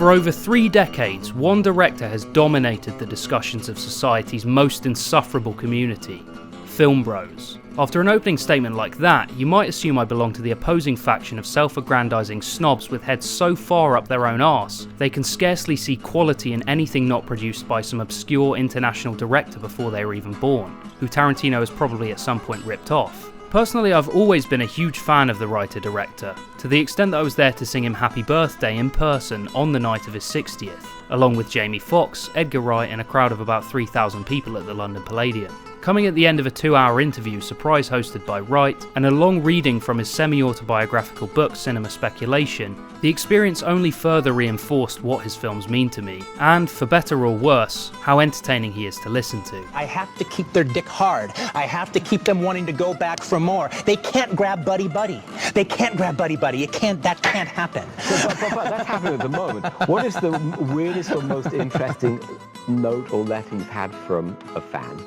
For over 3 decades, one director has dominated the discussions of society's most insufferable community, film bros. After an opening statement like that, you might assume I belong to the opposing faction of self-aggrandizing snobs with heads so far up their own arse, they can scarcely see quality in anything not produced by some obscure international director before they were even born, who Tarantino has probably at some point ripped off. Personally, I've always been a huge fan of the writer-director, to the extent that I was there to sing him happy birthday in person on the night of his 60th, along with Jamie Foxx, Edgar Wright and a crowd of about 3,000 people at the London Palladium. Coming at the end of a 2-hour interview surprise hosted by Wright, and a long reading from his semi-autobiographical book Cinema Speculation, the experience only further reinforced what his films mean to me, and, for better or worse, how entertaining he is to listen to. I have to keep their dick hard. I have to keep them wanting to go back for more. They can't grab buddy buddy. They can't grab buddy buddy. That can't happen. But that's happening at the moment. What is the weirdest or most interesting note or letter you've had from a fan?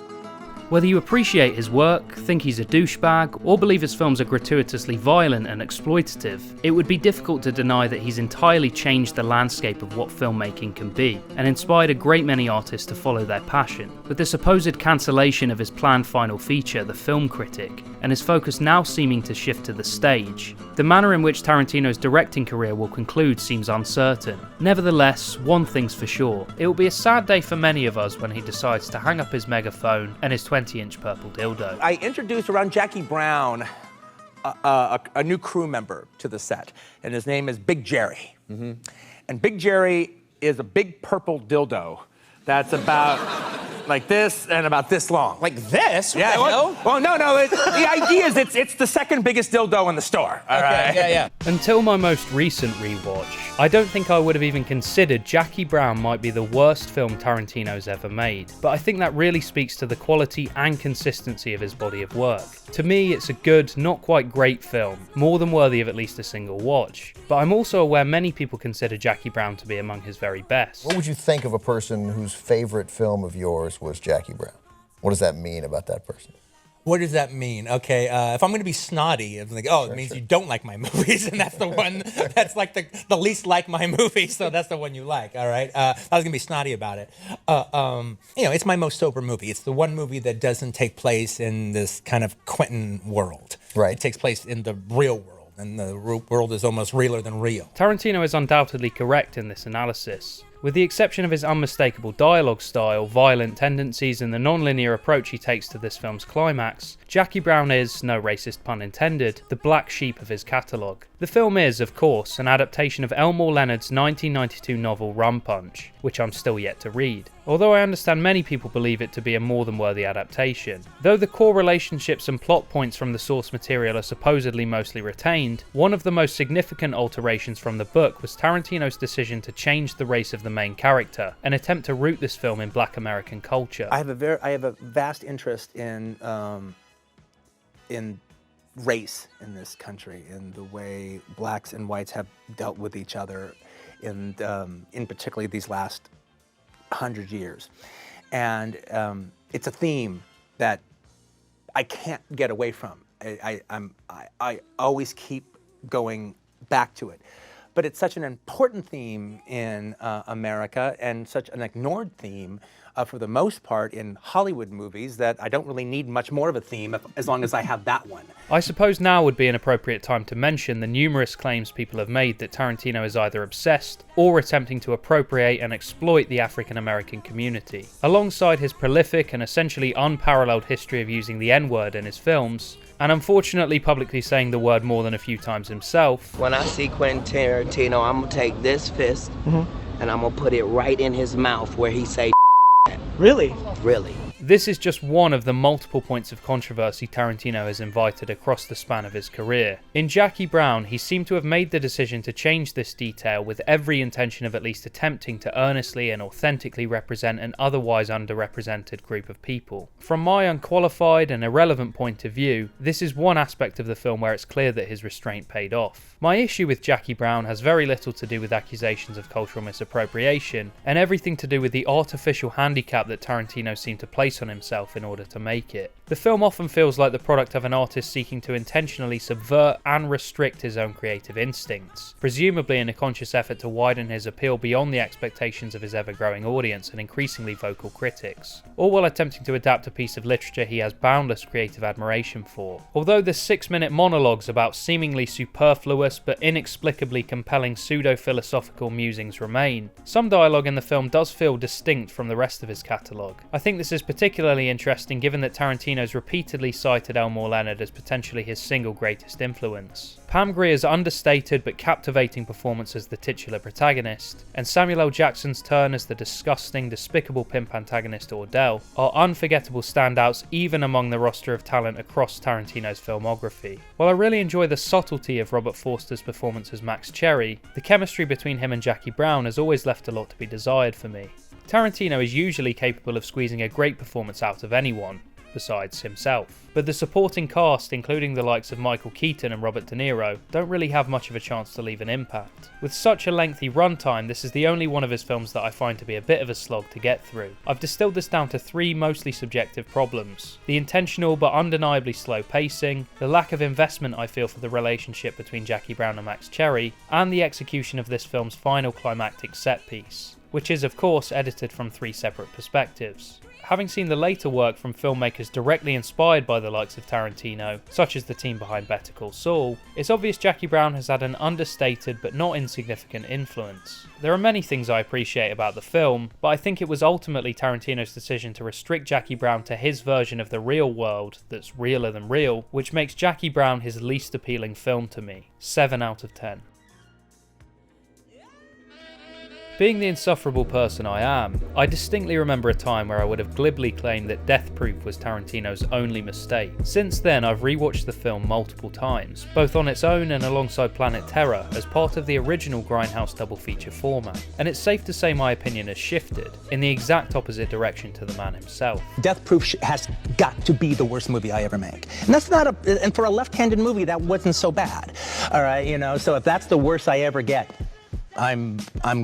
Whether you appreciate his work, think he's a douchebag, or believe his films are gratuitously violent and exploitative, it would be difficult to deny that he's entirely changed the landscape of what filmmaking can be, and inspired a great many artists to follow their passion. With the supposed cancellation of his planned final feature, The Film Critic, and his focus now seeming to shift to the stage, the manner in which Tarantino's directing career will conclude seems uncertain. Nevertheless, one thing's for sure, it will be a sad day for many of us when he decides to hang up his megaphone and his 20-inch purple dildo. I introduced around Jackie Brown a new crew member to the set, and his name is Big Jerry. Mm-hmm. And Big Jerry is a big purple dildo that's about like this and about this long. Like this? Yeah. Well, no. The idea is it's the second biggest dildo in the store. All right? Yeah. Until my most recent rewatch, I don't think I would have even considered Jackie Brown might be the worst film Tarantino's ever made, but I think that really speaks to the quality and consistency of his body of work. To me, it's a good, not quite great film, more than worthy of at least a single watch. But I'm also aware many people consider Jackie Brown to be among his very best. What would you think of a person whose favorite film of yours was Jackie Brown? What does that mean about that person? What does that mean? Okay, if I'm going to be snotty, I'm like, it means you don't like my movies, and that's the one that's like the least like my movie, so that's the one you like, all right? I was going to be snotty about it. It's my most sober movie. It's the one movie that doesn't take place in this kind of Quentin world. Right. It takes place in the real world, and the world is almost realer than real. Tarantino is undoubtedly correct in this analysis. With the exception of his unmistakable dialogue style, violent tendencies and the non-linear approach he takes to this film's climax, Jackie Brown is, no racist pun intended, the black sheep of his catalogue. The film is, of course, an adaptation of Elmore Leonard's 1992 novel Rum Punch, which I'm still yet to read, although I understand many people believe it to be a more than worthy adaptation. Though the core relationships and plot points from the source material are supposedly mostly retained, one of the most significant alterations from the book was Tarantino's decision to change the race of the main character, an attempt to root this film in Black American culture. I have a vast interest in race in this country, in the way blacks and whites have dealt with each other in particularly these last 100 years. And it's a theme that I can't get away from. I always keep going back to it. But it's such an important theme in America, and such an ignored theme for the most part in Hollywood movies, that I don't really need much more of a theme as long as I have that one. I suppose now would be an appropriate time to mention the numerous claims people have made that Tarantino is either obsessed or attempting to appropriate and exploit the African American community. Alongside his prolific and essentially unparalleled history of using the N-word in his films, and unfortunately publicly saying the word more than a few times himself. When I see Quentin Tarantino, I'm gonna take this fist and I'm gonna put it right in his mouth where he say Really? really. This is just one of the multiple points of controversy Tarantino has invited across the span of his career. In Jackie Brown, he seemed to have made the decision to change this detail with every intention of at least attempting to earnestly and authentically represent an otherwise underrepresented group of people. From my unqualified and irrelevant point of view, this is one aspect of the film where it's clear that his restraint paid off. My issue with Jackie Brown has very little to do with accusations of cultural misappropriation, and everything to do with the artificial handicap that Tarantino seemed to place on himself in order to make it. The film often feels like the product of an artist seeking to intentionally subvert and restrict his own creative instincts, presumably in a conscious effort to widen his appeal beyond the expectations of his ever-growing audience and increasingly vocal critics, all while attempting to adapt a piece of literature he has boundless creative admiration for. Although the 6-minute monologues about seemingly superfluous but inexplicably compelling pseudo-philosophical musings remain, some dialogue in the film does feel distinct from the rest of his catalogue. I think this is particularly interesting given that Tarantino's repeatedly cited Elmore Leonard as potentially his single greatest influence. Pam Grier's understated but captivating performance as the titular protagonist, and Samuel L. Jackson's turn as the disgusting, despicable pimp antagonist Ordell are unforgettable standouts even among the roster of talent across Tarantino's filmography. While I really enjoy the subtlety of Robert Forster's performance as Max Cherry, the chemistry between him and Jackie Brown has always left a lot to be desired for me. Tarantino is usually capable of squeezing a great performance out of anyone, besides himself. But the supporting cast, including the likes of Michael Keaton and Robert De Niro, don't really have much of a chance to leave an impact. With such a lengthy runtime, this is the only one of his films that I find to be a bit of a slog to get through. I've distilled this down to 3 mostly subjective problems: the intentional but undeniably slow pacing, the lack of investment I feel for the relationship between Jackie Brown and Max Cherry, and the execution of this film's final climactic set piece, which is of course edited from 3 separate perspectives. Having seen the later work from filmmakers directly inspired by the likes of Tarantino, such as the team behind Better Call Saul, it's obvious Jackie Brown has had an understated but not insignificant influence. There are many things I appreciate about the film, but I think it was ultimately Tarantino's decision to restrict Jackie Brown to his version of the real world that's realer than real, which makes Jackie Brown his least appealing film to me. 7 out of 10. Being the insufferable person I am, I distinctly remember a time where I would have glibly claimed that Death Proof was Tarantino's only mistake. Since then, I've rewatched the film multiple times, both on its own and alongside Planet Terror as part of the original Grindhouse double feature format, and it's safe to say my opinion has shifted, in the exact opposite direction to the man himself. Death Proof has got to be the worst movie I ever make. And that's not and for a left-handed movie, that wasn't so bad. All right, so if that's the worst I ever get, I'm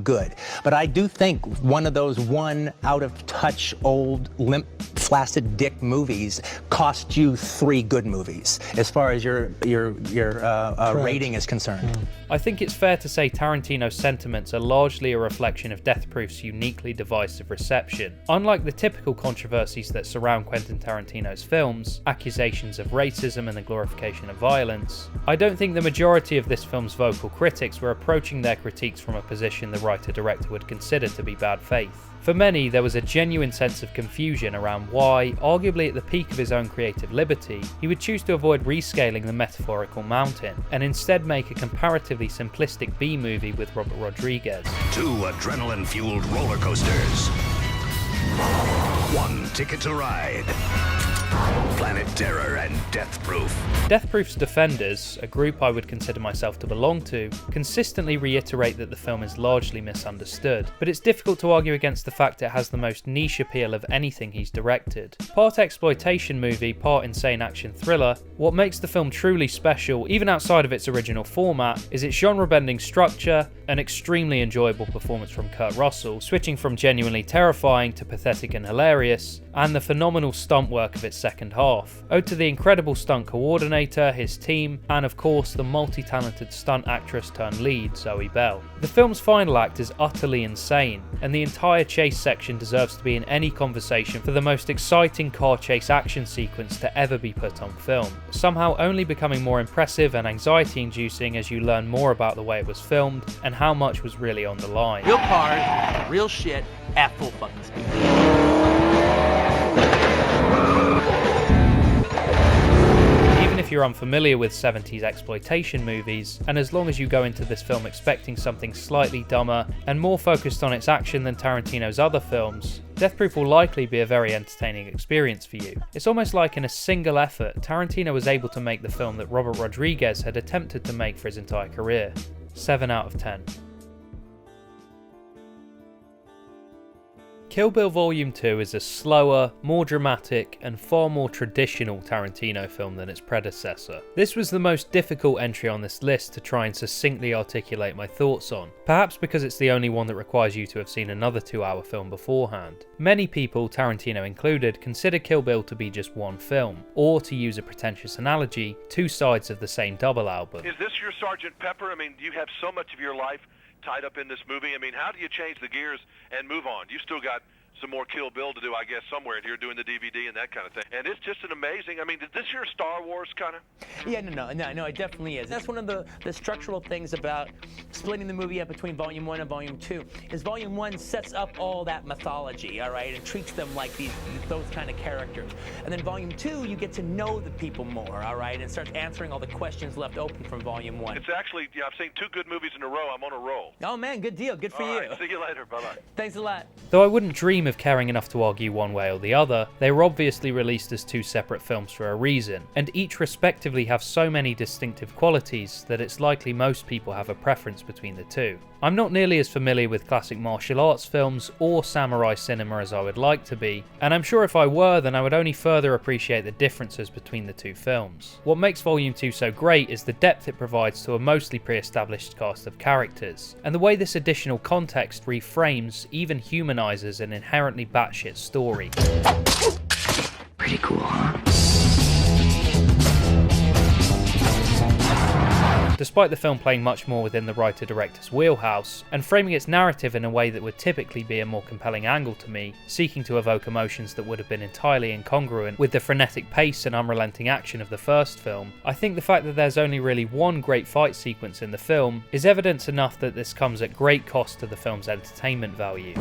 good. But I do think one of those out-of-touch, old, limp, flaccid dick movies cost you 3 good movies, as far as your rating is concerned. I think it's fair to say Tarantino's sentiments are largely a reflection of Death Proof's uniquely divisive reception. Unlike the typical controversies that surround Quentin Tarantino's films, accusations of racism and the glorification of violence, I don't think the majority of this film's vocal critics were approaching their critiques from a position the writer-director would consider to be bad faith. For many, there was a genuine sense of confusion around why, arguably at the peak of his own creative liberty, he would choose to avoid rescaling the metaphorical mountain, and instead make a comparatively simplistic B-movie with Robert Rodriguez. 2 adrenaline-fueled roller coasters. 1 ticket to ride. Planet Terror and Death Proof. Death Proof's defenders, a group I would consider myself to belong to, consistently reiterate that the film is largely misunderstood, but it's difficult to argue against the fact it has the most niche appeal of anything he's directed. Part exploitation movie, part insane action thriller, what makes the film truly special, even outside of its original format, is its genre-bending structure, an extremely enjoyable performance from Kurt Russell, switching from genuinely terrifying to pathetic and hilarious, and the phenomenal stunt work of its second half, owed to the incredible stunt coordinator, his team, and of course the multi-talented stunt actress turned lead, Zoe Bell. The film's final act is utterly insane, and the entire chase section deserves to be in any conversation for the most exciting car chase action sequence to ever be put on film, somehow only becoming more impressive and anxiety-inducing as you learn more about the way it was filmed and how much was really on the line. Real cars, real shit, at full fucking speed. If you're unfamiliar with 70s exploitation movies, and as long as you go into this film expecting something slightly dumber and more focused on its action than Tarantino's other films, Death Proof will likely be a very entertaining experience for you. It's almost like in a single effort, Tarantino was able to make the film that Robert Rodriguez had attempted to make for his entire career. 7 out of 10. Kill Bill Volume 2 is a slower, more dramatic, and far more traditional Tarantino film than its predecessor. This was the most difficult entry on this list to try and succinctly articulate my thoughts on, perhaps because it's the only one that requires you to have seen another 2-hour film beforehand. Many people, Tarantino included, consider Kill Bill to be just one film, or to use a pretentious analogy, two sides of the same double album. Is this your Sgt. Pepper? I mean, you have so much of your life tied up in this movie. I mean, how do you change the gears and move on? You still got some more Kill Bill to do, I guess, somewhere in here, doing the DVD and that kind of thing. And it's just an amazing, I mean, is this your Star Wars kind of? Yeah, no, it definitely is. That's one of the structural things about splitting the movie up between Volume 1 and Volume 2, is Volume 1 sets up all that mythology, all right, and treats them like those kind of characters. And then Volume 2, you get to know the people more, all right, and starts answering all the questions left open from Volume 1. It's actually, yeah, I've seen 2 good movies in a row. I'm on a roll. Oh, man, good deal. Good for All you. right, see you later. Bye-bye. Thanks a lot. Though I wouldn't dream of caring enough to argue one way or the other, they were obviously released as 2 separate films for a reason, and each respectively have so many distinctive qualities that it's likely most people have a preference between the two. I'm not nearly as familiar with classic martial arts films or samurai cinema as I would like to be, and I'm sure if I were, then I would only further appreciate the differences between the 2 films. What makes Volume 2 so great is the depth it provides to a mostly pre-established cast of characters, and the way this additional context reframes, even humanises an inherently batshit story. Pretty cool, huh? Despite the film playing much more within the writer-director's wheelhouse, and framing its narrative in a way that would typically be a more compelling angle to me, seeking to evoke emotions that would have been entirely incongruent with the frenetic pace and unrelenting action of the first film, I think the fact that there's only really one great fight sequence in the film is evidence enough that this comes at great cost to the film's entertainment value.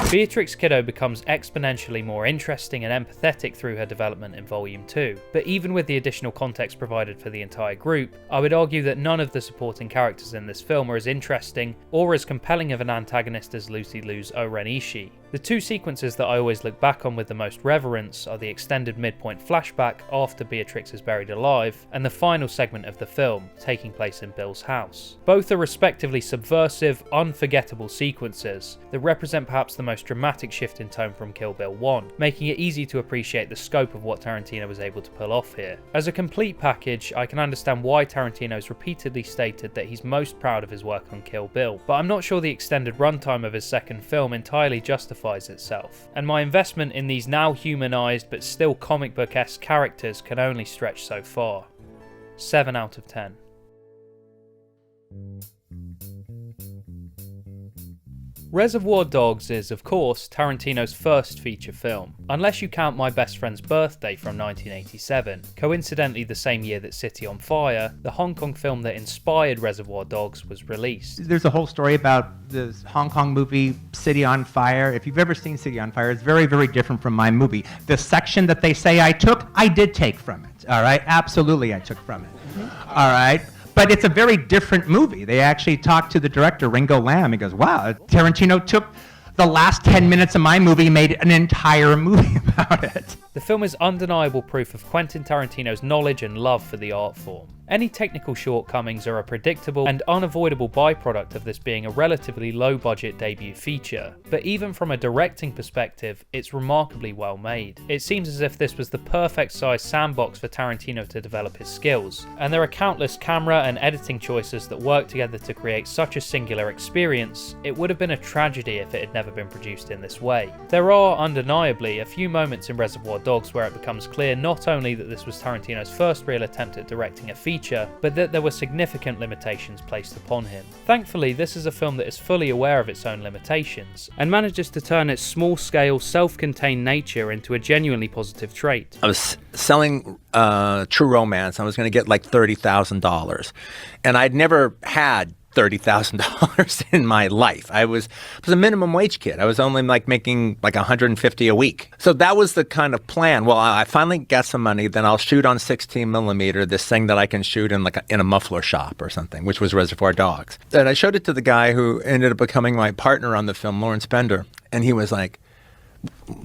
Beatrix Kiddo becomes exponentially more interesting and empathetic through her development in Volume 2, but even with the additional context provided for the entire group, I would argue that none of the supporting characters in this film are as interesting or as compelling of an antagonist as Lucy Liu's O-Ren Ishii. The 2 sequences that I always look back on with the most reverence are the extended midpoint flashback after Beatrix is buried alive, and the final segment of the film, taking place in Bill's house. Both are respectively subversive, unforgettable sequences that represent perhaps the most dramatic shift in tone from Kill Bill 1, making it easy to appreciate the scope of what Tarantino was able to pull off here. As a complete package, I can understand why Tarantino's repeatedly stated that he's most proud of his work on Kill Bill, but I'm not sure the extended runtime of his second film entirely justifies itself, and my investment in these now humanized but still comic book-esque characters can only stretch so far. 7 out of 10. Reservoir Dogs is, of course, Tarantino's first feature film, unless you count My Best Friend's Birthday from 1987, coincidentally the same year that City on Fire, the Hong Kong film that inspired Reservoir Dogs, was released. There's a whole story about this Hong Kong movie, City on Fire. If you've ever seen City on Fire, it's very, very different from my movie. The section that they say I took, I did take from it, all right? Absolutely I took from it, all right? But it's a very different movie. They actually talked to the director, Ringo Lam. He goes, wow, Tarantino took the last 10 minutes of my movie, made an entire movie about it. The film is undeniable proof of Quentin Tarantino's knowledge and love for the art form. Any technical shortcomings are a predictable and unavoidable byproduct of this being a relatively low-budget debut feature, but even from a directing perspective, it's remarkably well made. It seems as if this was the perfect size sandbox for Tarantino to develop his skills, and there are countless camera and editing choices that work together to create such a singular experience. It would have been a tragedy if it had never been produced in this way. There are, undeniably, a few moments in Reservoir Dogs where it becomes clear not only that this was Tarantino's first real attempt at directing a feature, but that there were significant limitations placed upon him. Thankfully, this is a film that is fully aware of its own limitations, and manages to turn its small-scale, self-contained nature into a genuinely positive trait. I was selling True Romance. I was going to get like $30,000, and I'd never had $30,000 in my life. I was a minimum wage kid. I was only like making like $150 a week. So that was the kind of plan. Well, I finally got some money, then I'll shoot on 16 millimeter, this thing that I can shoot in like in a muffler shop or something, which was Reservoir Dogs. And I showed it to the guy who ended up becoming my partner on the film, Lawrence Bender. And he was like,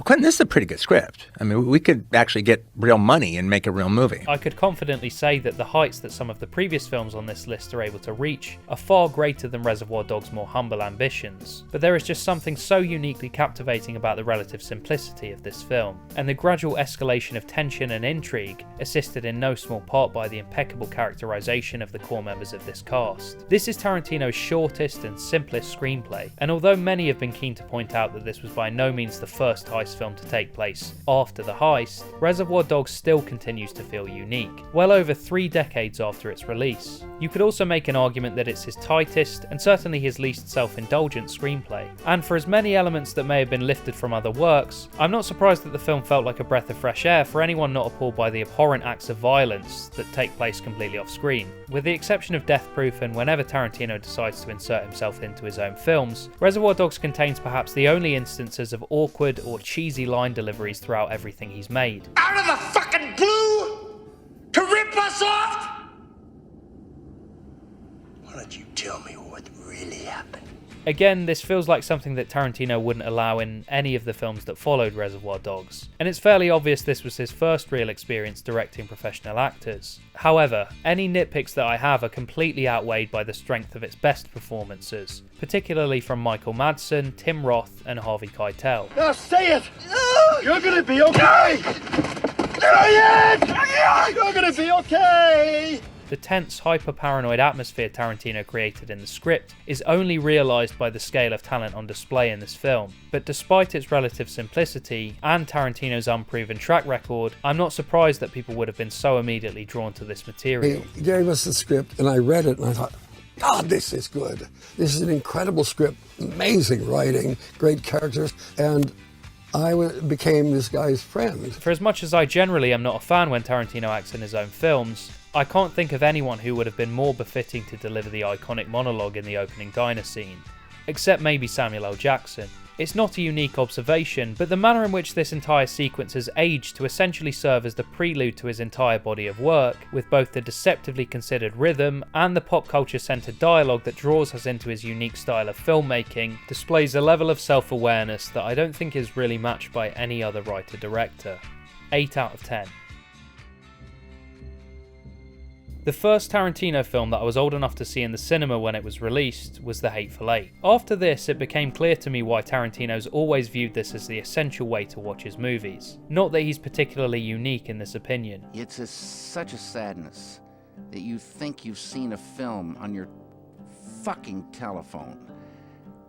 Quentin, this is a pretty good script. I mean, we could actually get real money and make a real movie. I could confidently say that the heights that some of the previous films on this list are able to reach are far greater than Reservoir Dogs' more humble ambitions, but there is just something so uniquely captivating about the relative simplicity of this film, and the gradual escalation of tension and intrigue, assisted in no small part by the impeccable characterization of the core members of this cast. This is Tarantino's shortest and simplest screenplay, and although many have been keen to point out that this was by no means the first heist film to take place after the heist, Reservoir Dogs still continues to feel unique, well over 3 decades after its release. You could also make an argument that it's his tightest and certainly his least self-indulgent screenplay, and for as many elements that may have been lifted from other works, I'm not surprised that the film felt like a breath of fresh air for anyone not appalled by the abhorrent acts of violence that take place completely off screen. With the exception of Death Proof and whenever Tarantino decides to insert himself into his own films, Reservoir Dogs contains perhaps the only instances of awkward or cheesy line deliveries throughout everything he's made. Out of the fucking blue to rip us off? Why don't you tell me what really happened? Again, this feels like something that Tarantino wouldn't allow in any of the films that followed Reservoir Dogs, and it's fairly obvious this was his first real experience directing professional actors. However, any nitpicks that I have are completely outweighed by the strength of its best performances, particularly from Michael Madsen, Tim Roth, and Harvey Keitel. Now say it! You're gonna be okay! Say it! You're gonna be okay! The tense, hyper-paranoid atmosphere Tarantino created in the script is only realised by the scale of talent on display in this film, but despite its relative simplicity and Tarantino's unproven track record, I'm not surprised that people would have been so immediately drawn to this material. He gave us the script and I read it and I thought, God, this is good. This is an incredible script, amazing writing, great characters, and I became this guy's friend. For as much as I generally am not a fan when Tarantino acts in his own films, I can't think of anyone who would have been more befitting to deliver the iconic monologue in the opening diner scene, except maybe Samuel L. Jackson. It's not a unique observation, but the manner in which this entire sequence has aged to essentially serve as the prelude to his entire body of work, with both the deceptively considered rhythm and the pop culture centered dialogue that draws us into his unique style of filmmaking, displays a level of self-awareness that I don't think is really matched by any other writer-director. 8 out of 10. The first Tarantino film that I was old enough to see in the cinema when it was released was The Hateful Eight. After this, it became clear to me why Tarantino's always viewed this as the essential way to watch his movies. Not that he's particularly unique in this opinion. It's such a sadness that you think you've seen a film on your fucking telephone.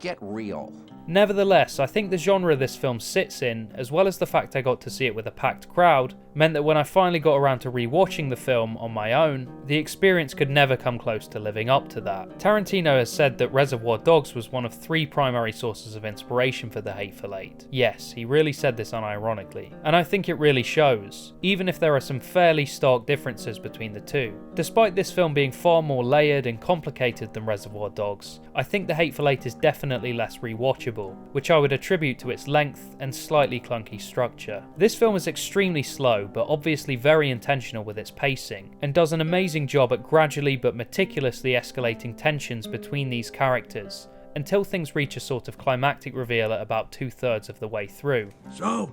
Get real. Nevertheless, I think the genre this film sits in, as well as the fact I got to see it with a packed crowd, meant that when I finally got around to rewatching the film on my own, the experience could never come close to living up to that. Tarantino has said that Reservoir Dogs was one of 3 primary sources of inspiration for The Hateful Eight. Yes, he really said this unironically, and I think it really shows, even if there are some fairly stark differences between the two. Despite this film being far more layered and complicated than Reservoir Dogs, I think The Hateful Eight is definitely less rewatchable, which I would attribute to its length and slightly clunky structure. This film is extremely slow, but obviously very intentional with its pacing, and does an amazing job at gradually but meticulously escalating tensions between these characters, until things reach a sort of climactic reveal at about 2/3 of the way through. So,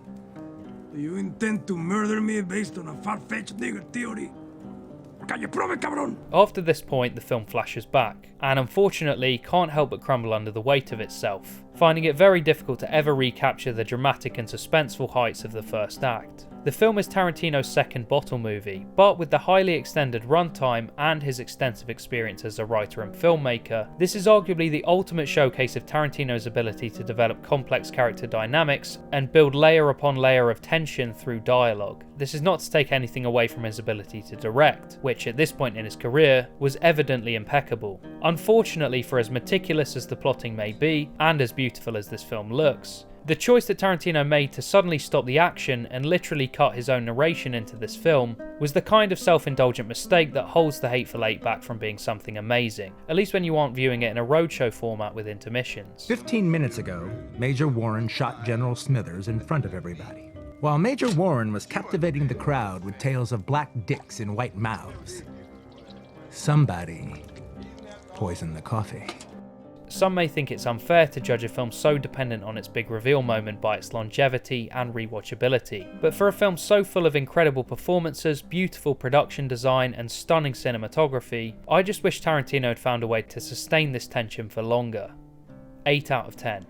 do you intend to murder me based on a far-fetched nigger theory? After this point, the film flashes back, and unfortunately can't help but crumble under the weight of itself, finding it very difficult to ever recapture the dramatic and suspenseful heights of the first act. The film is Tarantino's second bottle movie, but with the highly extended runtime and his extensive experience as a writer and filmmaker, this is arguably the ultimate showcase of Tarantino's ability to develop complex character dynamics and build layer upon layer of tension through dialogue. This is not to take anything away from his ability to direct, which at this point in his career was evidently impeccable. Unfortunately, for as meticulous as the plotting may be, and as beautiful as this film looks, the choice that Tarantino made to suddenly stop the action and literally cut his own narration into this film was the kind of self-indulgent mistake that holds The Hateful Eight back from being something amazing, at least when you aren't viewing it in a roadshow format with intermissions. 15 minutes ago, Major Warren shot General Smithers in front of everybody. While Major Warren was captivating the crowd with tales of black dicks in white mouths, somebody poisoned the coffee. Some may think it's unfair to judge a film so dependent on its big reveal moment by its longevity and rewatchability, but for a film so full of incredible performances, beautiful production design, and stunning cinematography, I just wish Tarantino had found a way to sustain this tension for longer. 8 out of 10.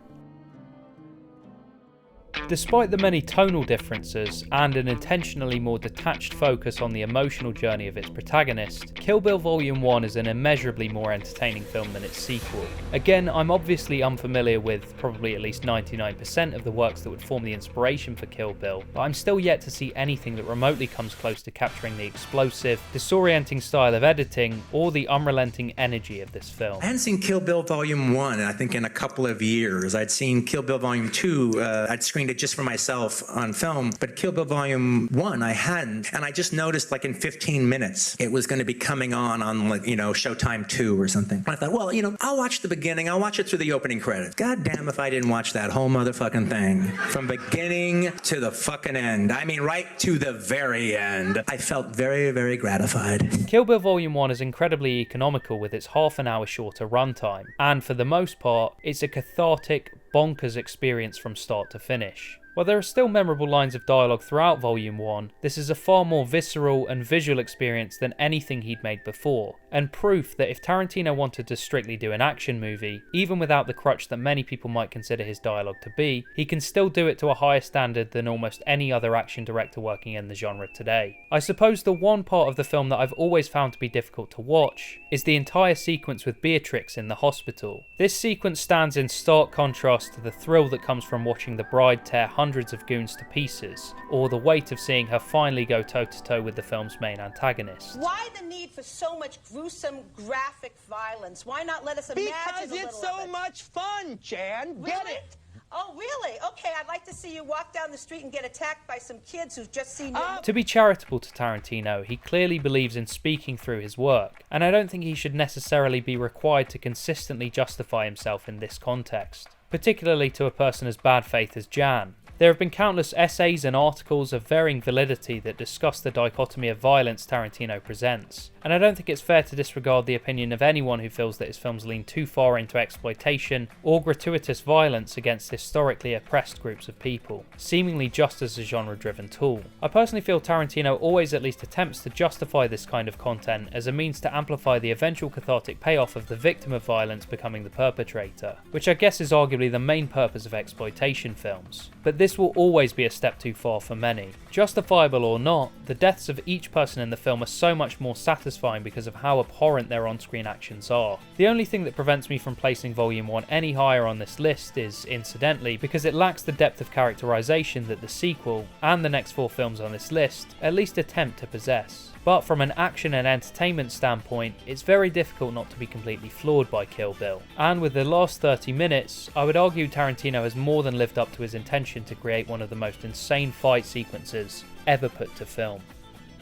Despite the many tonal differences and an intentionally more detached focus on the emotional journey of its protagonist, Kill Bill Volume 1 is an immeasurably more entertaining film than its sequel. Again, I'm obviously unfamiliar with probably at least 99% of the works that would form the inspiration for Kill Bill, but I'm still yet to see anything that remotely comes close to capturing the explosive, disorienting style of editing or the unrelenting energy of this film. I hadn't seen Kill Bill Volume 1, I think, in a couple of years. I'd seen Kill Bill Volume 2, I'd screened it just for myself on film, but Kill Bill Volume 1 I hadn't, and I just noticed like in 15 minutes it was going to be coming on like, you know, Showtime 2 or something. I thought, well, you know, I'll watch the beginning, I'll watch it through the opening credits. God damn if I didn't watch that whole motherfucking thing. From beginning to the fucking end. I mean, right to the very end. I felt very, very gratified. Kill Bill Volume 1 is incredibly economical with its half an hour shorter runtime, and for the most part, it's a cathartic, bonkers experience from start to finish. While there are still memorable lines of dialogue throughout Volume 1, this is a far more visceral and visual experience than anything he'd made before, and proof that if Tarantino wanted to strictly do an action movie, even without the crutch that many people might consider his dialogue to be, he can still do it to a higher standard than almost any other action director working in the genre today. I suppose the one part of the film that I've always found to be difficult to watch is the entire sequence with Beatrix in the hospital. This sequence stands in stark contrast to the thrill that comes from watching the bride tear hundreds of goons to pieces, or the weight of seeing her finally go toe-to-toe with the film's main antagonist. Why the need for so much gruesome, graphic violence? Why not let us imagine Because a little it's so of it? much fun, Jan. Get Really? it? Oh, really? Okay, I'd like to see you walk down the street and get attacked by some kids who've just seen you. To be charitable to Tarantino, he clearly believes in speaking through his work, and I don't think he should necessarily be required to consistently justify himself in this context, particularly to a person as bad faith as Jan. There have been countless essays and articles of varying validity that discuss the dichotomy of violence Tarantino presents, and I don't think it's fair to disregard the opinion of anyone who feels that his films lean too far into exploitation or gratuitous violence against historically oppressed groups of people, seemingly just as a genre-driven tool. I personally feel Tarantino always at least attempts to justify this kind of content as a means to amplify the eventual cathartic payoff of the victim of violence becoming the perpetrator, which I guess is arguably the main purpose of exploitation films. But this will always be a step too far for many. Justifiable or not, the deaths of each person in the film are so much more satisfying because of how abhorrent their on-screen actions are. The only thing that prevents me from placing Volume 1 any higher on this list is, incidentally, because it lacks the depth of characterization that the sequel, and the next 4 films on this list, at least attempt to possess. But from an action and entertainment standpoint, it's very difficult not to be completely floored by Kill Bill. And with the last 30 minutes, I would argue Tarantino has more than lived up to his intention to create one of the most insane fight sequences ever put to film.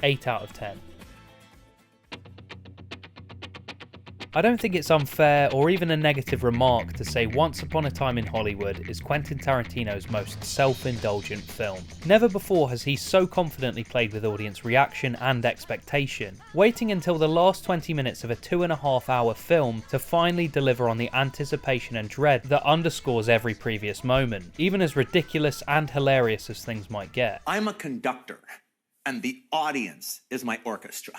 8 out of 10. I don't think it's unfair or even a negative remark to say Once Upon a Time in Hollywood is Quentin Tarantino's most self-indulgent film. Never before has he so confidently played with audience reaction and expectation, waiting until the last 20 minutes of a 2.5-hour film to finally deliver on the anticipation and dread that underscores every previous moment, even as ridiculous and hilarious as things might get. I'm a conductor, and the audience is my orchestra.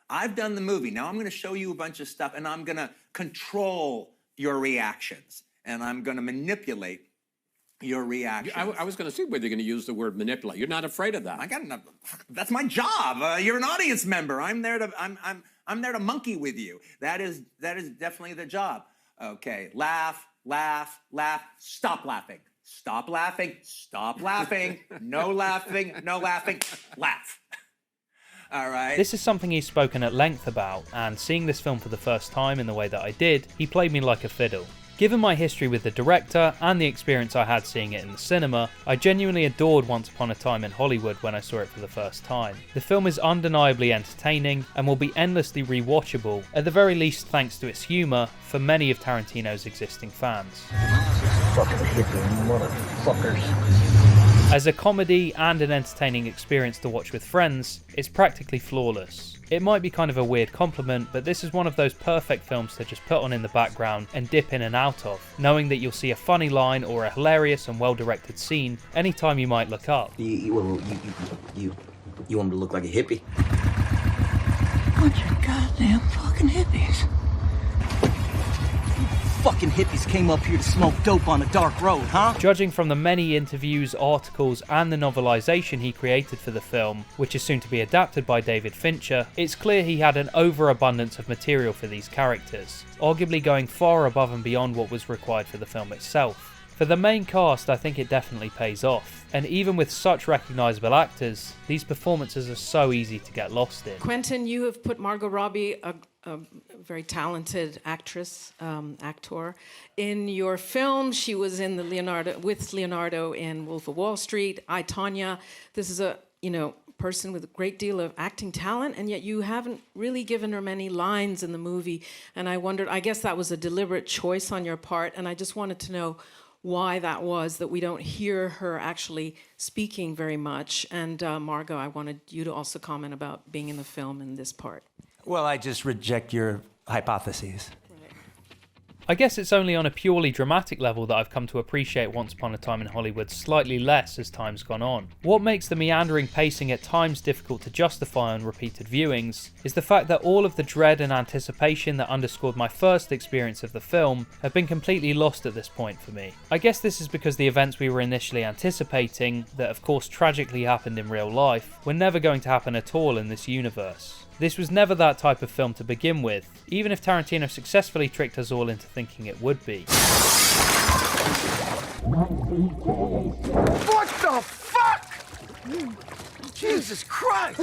I've done the movie. Now I'm going to show you a bunch of stuff, and I'm going to control your reactions, and I'm going to manipulate your reactions. I was going to see whether you're going to use the word manipulate. You're not afraid of that. I got enough. That's my job. You're an audience member. I'm there to monkey with you. That is definitely the job. Okay, laugh, laugh, laugh. Stop laughing. Stop laughing. Stop laughing. No laughing. No laughing. Laugh. All right. This is something he's spoken at length about, and seeing this film for the first time in the way that I did, he played me like a fiddle. Given my history with the director and the experience I had seeing it in the cinema, I genuinely adored Once Upon a Time in Hollywood when I saw it for the first time. The film is undeniably entertaining and will be endlessly rewatchable, at the very least thanks to its humour, for many of Tarantino's existing fans. Fucking hippie motherfuckers. As a comedy and an entertaining experience to watch with friends, it's practically flawless. It might be kind of a weird compliment, but this is one of those perfect films to just put on in the background and dip in and out of, knowing that you'll see a funny line or a hilarious and well-directed scene anytime you might look up. You want me to look like a hippie? Bunch of goddamn fucking hippies. Fucking hippies came up here to smoke dope on a dark road, huh? Judging from the many interviews, articles, and the novelization he created for the film, which is soon to be adapted by David Fincher, it's clear he had an overabundance of material for these characters, arguably going far above and beyond what was required for the film itself. For the main cast, I think it definitely pays off, and even with such recognisable actors, these performances are so easy to get lost in. Quentin, you have put Margot Robbie, a very talented actress, actor, in your film. She was in with Leonardo in Wolf of Wall Street, I, Tonya. This is a person with a great deal of acting talent, and yet you haven't really given her many lines in the movie. And I wondered, I guess that was a deliberate choice on your part, and I just wanted to know why that was, that we don't hear her actually speaking very much. And Margot, I wanted you to also comment about being in the film in this part. Well, I just reject your hypotheses. I guess it's only on a purely dramatic level that I've come to appreciate Once Upon a Time in Hollywood slightly less as time's gone on. What makes the meandering pacing at times difficult to justify on repeated viewings is the fact that all of the dread and anticipation that underscored my first experience of the film have been completely lost at this point for me. I guess this is because the events we were initially anticipating, that of course tragically happened in real life, were never going to happen at all in this universe. This was never that type of film to begin with, even if Tarantino successfully tricked us all into thinking it would be. What the fuck? Jesus Christ!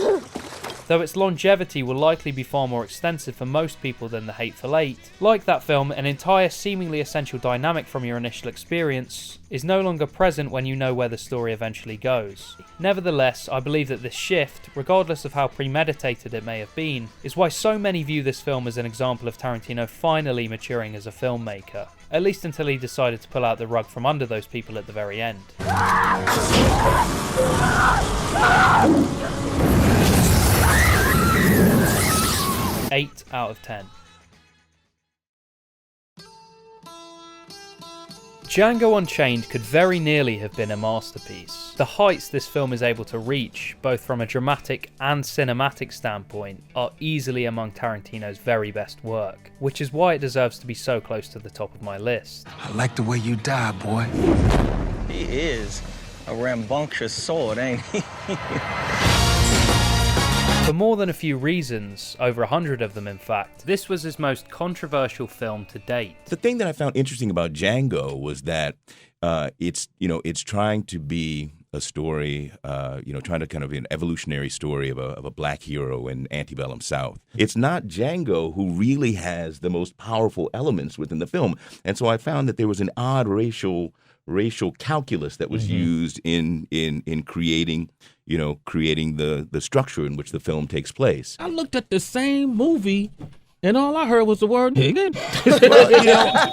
Though its longevity will likely be far more extensive for most people than The Hateful Eight, like that film, an entire seemingly essential dynamic from your initial experience is no longer present when you know where the story eventually goes. Nevertheless, I believe that this shift, regardless of how premeditated it may have been, is why so many view this film as an example of Tarantino finally maturing as a filmmaker, at least until he decided to pull out the rug from under those people at the very end. 8 out of 10. Django Unchained could very nearly have been a masterpiece. The heights this film is able to reach, both from a dramatic and cinematic standpoint, are easily among Tarantino's very best work, which is why it deserves to be so close to the top of my list. I like the way you die, boy. He is a rambunctious sword, ain't he? For more than a few reasons, over 100 of them in fact, this was his most controversial film to date. The thing that I found interesting about Django was that it's trying to be a story, trying to kind of be an evolutionary story of a black hero in antebellum South. It's not Django who really has the most powerful elements within the film, and so I found that there was an odd racial calculus that was used in creating the structure in which the film takes place. I looked at the same movie and all I heard was the word nigga.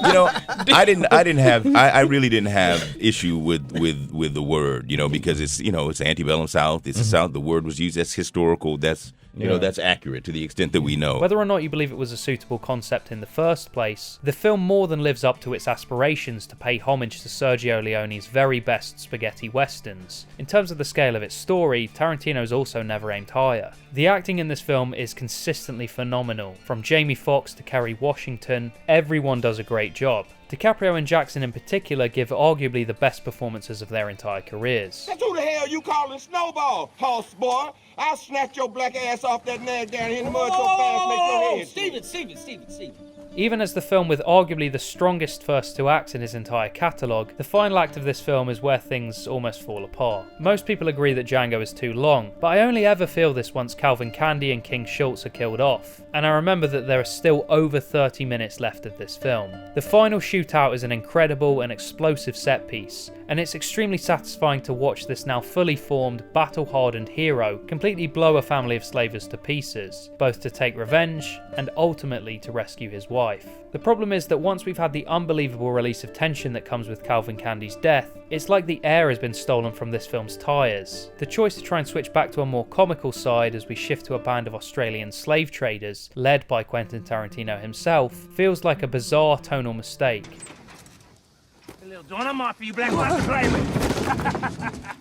Well, I really didn't have issue with the word, because it's antebellum South. It's the South. The word was used. That's historical. That's that's accurate to the extent that we know. Whether or not you believe it was a suitable concept in the first place, the film more than lives up to its aspirations to pay homage to Sergio Leone's very best spaghetti westerns. In terms of the scale of its story, Tarantino's also never aimed higher. The acting in this film is consistently phenomenal. From Jamie Foxx to Kerry Washington, everyone does a great job. DiCaprio and Jackson in particular give arguably the best performances of their entire careers. That's who the hell you calling Snowball, hoss boy? I'll snatch your black ass off that nag down here in the mud so fast make your head. Steven. Even as the film with arguably the strongest first two acts in his entire catalogue, the final act of this film is where things almost fall apart. Most people agree that Django is too long, but I only ever feel this once Calvin Candy and King Schultz are killed off, and I remember that there are still over 30 minutes left of this film. The final shootout is an incredible and explosive set piece, and it's extremely satisfying to watch this now fully formed, battle-hardened hero completely blow a family of slavers to pieces, both to take revenge and ultimately to rescue his wife. wife. The problem is that once we've had the unbelievable release of tension that comes with Calvin Candy's death, it's like the air has been stolen from this film's tyres. The choice to try and switch back to a more comical side as we shift to a band of Australian slave traders, led by Quentin Tarantino himself, feels like a bizarre tonal mistake. A little joint I'm off for you black boys to play with.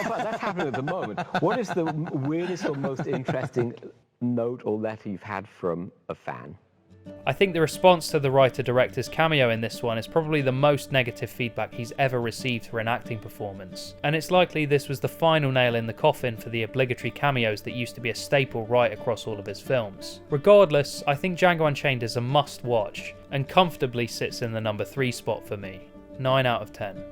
But that's happening at the moment. What is the weirdest or most interesting note or letter you've had from a fan? I think the response to the writer-director's cameo in this one is probably the most negative feedback he's ever received for an acting performance, and it's likely this was the final nail in the coffin for the obligatory cameos that used to be a staple right across all of his films. Regardless, I think Django Unchained is a must-watch, and comfortably sits in the number 3 spot for me. 9 out of 10.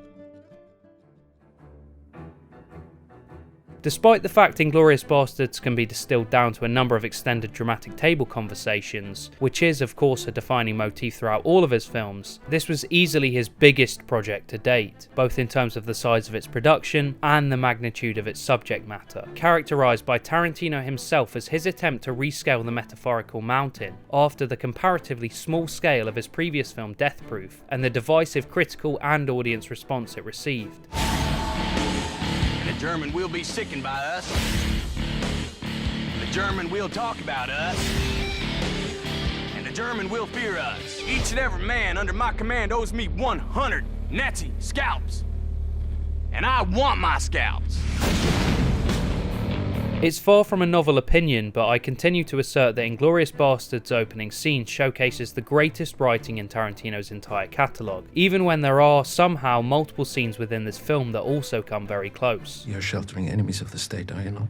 Despite the fact Inglourious Basterds can be distilled down to a number of extended dramatic table conversations, which is of course a defining motif throughout all of his films, this was easily his biggest project to date, both in terms of the size of its production and the magnitude of its subject matter, characterised by Tarantino himself as his attempt to rescale the metaphorical mountain after the comparatively small scale of his previous film Death Proof and the divisive critical and audience response it received. The German will be sickened by us. The German will talk about us. And the German will fear us. Each and every man under my command owes me 100 Nazi scalps. And I want my scalps. It's far from a novel opinion, but I continue to assert that Inglourious Basterds' opening scene showcases the greatest writing in Tarantino's entire catalogue, even when there are somehow multiple scenes within this film that also come very close. You're sheltering enemies of the state, are you not?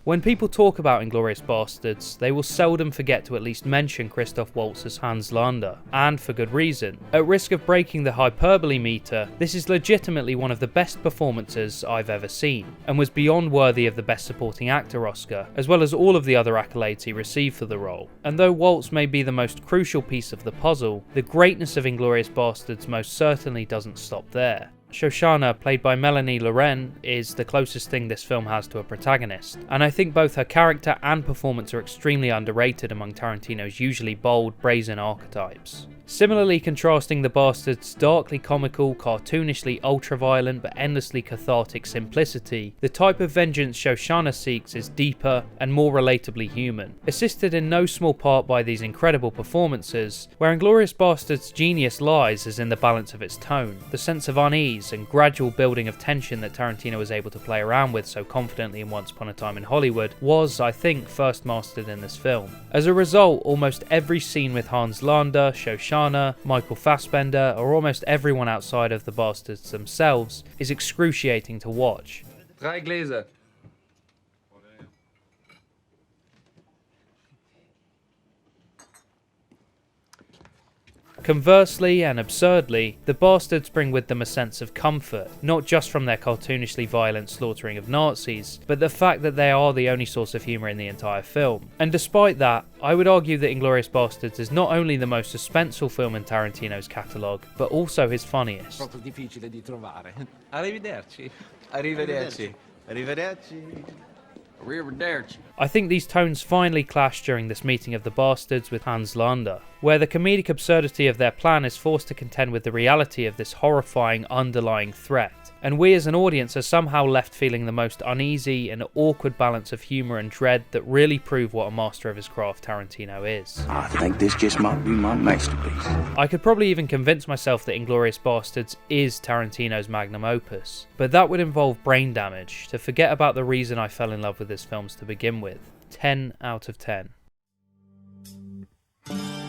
When people talk about Inglourious Basterds, they will seldom forget to at least mention Christoph Waltz's Hans Landa, and for good reason. At risk of breaking the hyperbole meter, this is legitimately one of the best performances I've ever seen, and was beyond worthy of the Best Supporting Actor Oscar, as well as all of the other accolades he received for the role. And though Waltz may be the most crucial piece of the puzzle, the greatness of Inglourious Basterds most certainly doesn't stop there. Shoshana, played by Melanie Laurent, is the closest thing this film has to a protagonist, and I think both her character and performance are extremely underrated among Tarantino's usually bold, brazen archetypes. Similarly contrasting the Bastard's darkly comical, cartoonishly ultra-violent but endlessly cathartic simplicity, the type of vengeance Shoshana seeks is deeper and more relatably human, assisted in no small part by these incredible performances, where Inglourious Basterds' genius lies is in the balance of its tone, the sense of unease and gradual building of tension that Tarantino was able to play around with so confidently in Once Upon a Time in Hollywood was, I think, first mastered in this film. As a result, almost every scene with Hans Landa, Shoshana, Michael Fassbender, or almost everyone outside of the Bastards themselves is excruciating to watch. 3 Gläser. Conversely and absurdly, the Bastards bring with them a sense of comfort, not just from their cartoonishly violent slaughtering of Nazis, but the fact that they are the only source of humour in the entire film. And despite that, I would argue that Inglourious Basterds is not only the most suspenseful film in Tarantino's catalogue, but also his funniest. Proprio difficile di trovare. Arrivederci. Arrivederci. Arrivederci. I think these tones finally clash during this meeting of the Bastards with Hans Landa, where the comedic absurdity of their plan is forced to contend with the reality of this horrifying underlying threat, and we as an audience are somehow left feeling the most uneasy and awkward balance of humour and dread that really prove what a master of his craft Tarantino is. I think this just might be my masterpiece. I could probably even convince myself that Inglourious Basterds is Tarantino's magnum opus, but that would involve brain damage to forget about the reason I fell in love with his films to begin with. 10 out of 10.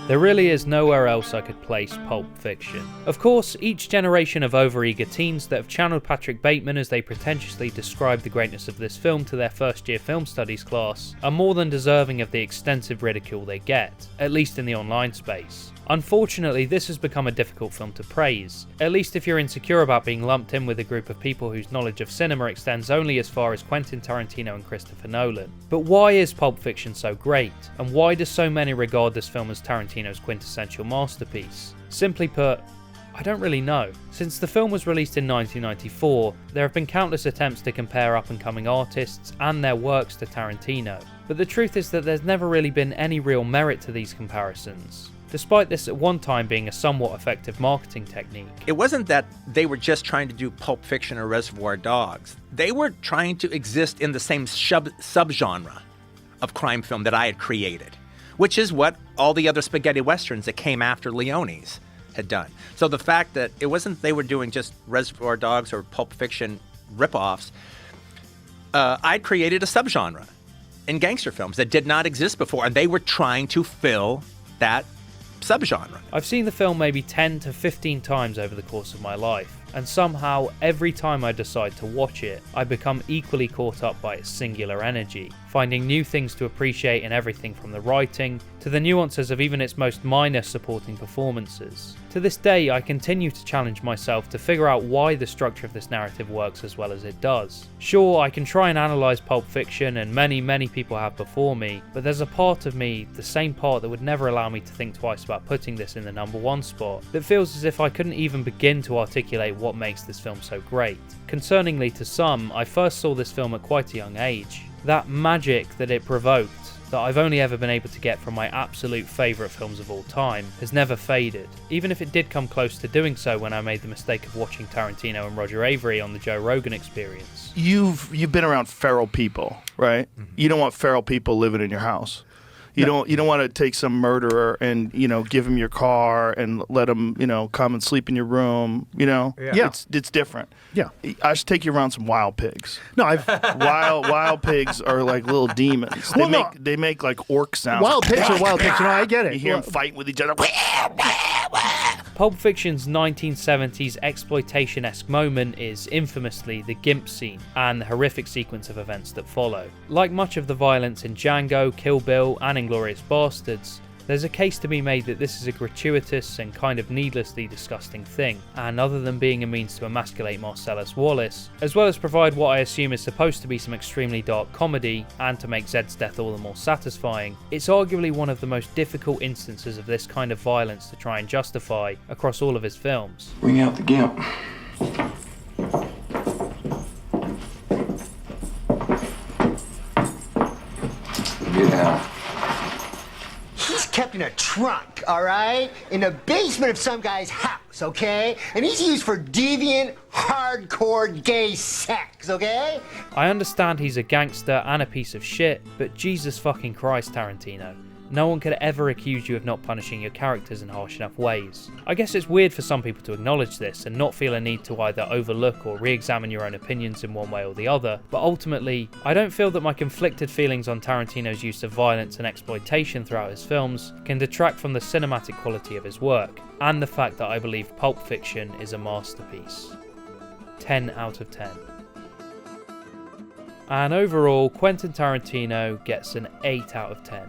There really is nowhere else I could place Pulp Fiction. Of course, each generation of overeager teens that have channeled Patrick Bateman as they pretentiously describe the greatness of this film to their first-year film studies class are more than deserving of the extensive ridicule they get, at least in the online space. Unfortunately, this has become a difficult film to praise, at least if you're insecure about being lumped in with a group of people whose knowledge of cinema extends only as far as Quentin Tarantino and Christopher Nolan. But why is Pulp Fiction so great, and why do so many regard this film as Tarantino's quintessential masterpiece? Simply put, I don't really know. Since the film was released in 1994, there have been countless attempts to compare up-and-coming artists and their works to Tarantino. But the truth is that there's never really been any real merit to these comparisons, despite this at one time being a somewhat effective marketing technique. It wasn't that they were just trying to do Pulp Fiction or Reservoir Dogs. They were trying to exist in the same subgenre of crime film that I had created, which is what all the other spaghetti westerns that came after Leone's had done. So the fact that it wasn't they were doing just Reservoir Dogs or Pulp Fiction ripoffs, I'd created a subgenre in gangster films that did not exist before, and they were trying to fill that subgenre. I've seen the film maybe 10 to 15 times over the course of my life, and somehow every time I decide to watch it, I become equally caught up by its singular energy, finding new things to appreciate in everything from the writing to the nuances of even its most minor supporting performances. To this day, I continue to challenge myself to figure out why the structure of this narrative works as well as it does. Sure, I can try and analyse Pulp Fiction, and many people have before me, but there's a part of me, the same part that would never allow me to think twice about putting this in the number one spot, that feels as if I couldn't even begin to articulate what makes this film so great. Concerningly to some, I first saw this film at quite a young age. That magic that it provoked, that I've only ever been able to get from my absolute favourite films of all time, has never faded, even if it did come close to doing so when I made the mistake of watching Tarantino and Roger Avery on the Joe Rogan Experience. You've been around feral people, right? Mm-hmm. You don't want feral people living in your house. You don't want to take some murderer and, give him your car and let him, come and sleep in your room, Yeah. It's different. Yeah. I should take you around some wild pigs. No, I've wild pigs are like little demons. They make like orc sounds. Wild pigs are wild pigs. No, I get it. You hear them fighting with each other. Pulp Fiction's 1970s exploitation-esque moment is infamously the Gimp scene and the horrific sequence of events that follow. Like much of the violence in Django, Kill Bill, and Inglourious Basterds, there's a case to be made that this is a gratuitous and kind of needlessly disgusting thing, and other than being a means to emasculate Marcellus Wallace, as well as provide what I assume is supposed to be some extremely dark comedy, and to make Zed's death all the more satisfying, it's arguably one of the most difficult instances of this kind of violence to try and justify across all of his films. Bring out the Gimp. Get out. He's kept in a trunk, all right? In the basement of some guy's house, okay? And he's used for deviant, hardcore gay sex, okay? I understand he's a gangster and a piece of shit, but Jesus fucking Christ, Tarantino. No one could ever accuse you of not punishing your characters in harsh enough ways. I guess it's weird for some people to acknowledge this and not feel a need to either overlook or re-examine your own opinions in one way or the other, but ultimately, I don't feel that my conflicted feelings on Tarantino's use of violence and exploitation throughout his films can detract from the cinematic quality of his work, and the fact that I believe Pulp Fiction is a masterpiece. 10 out of 10. And overall, Quentin Tarantino gets an 8 out of 10.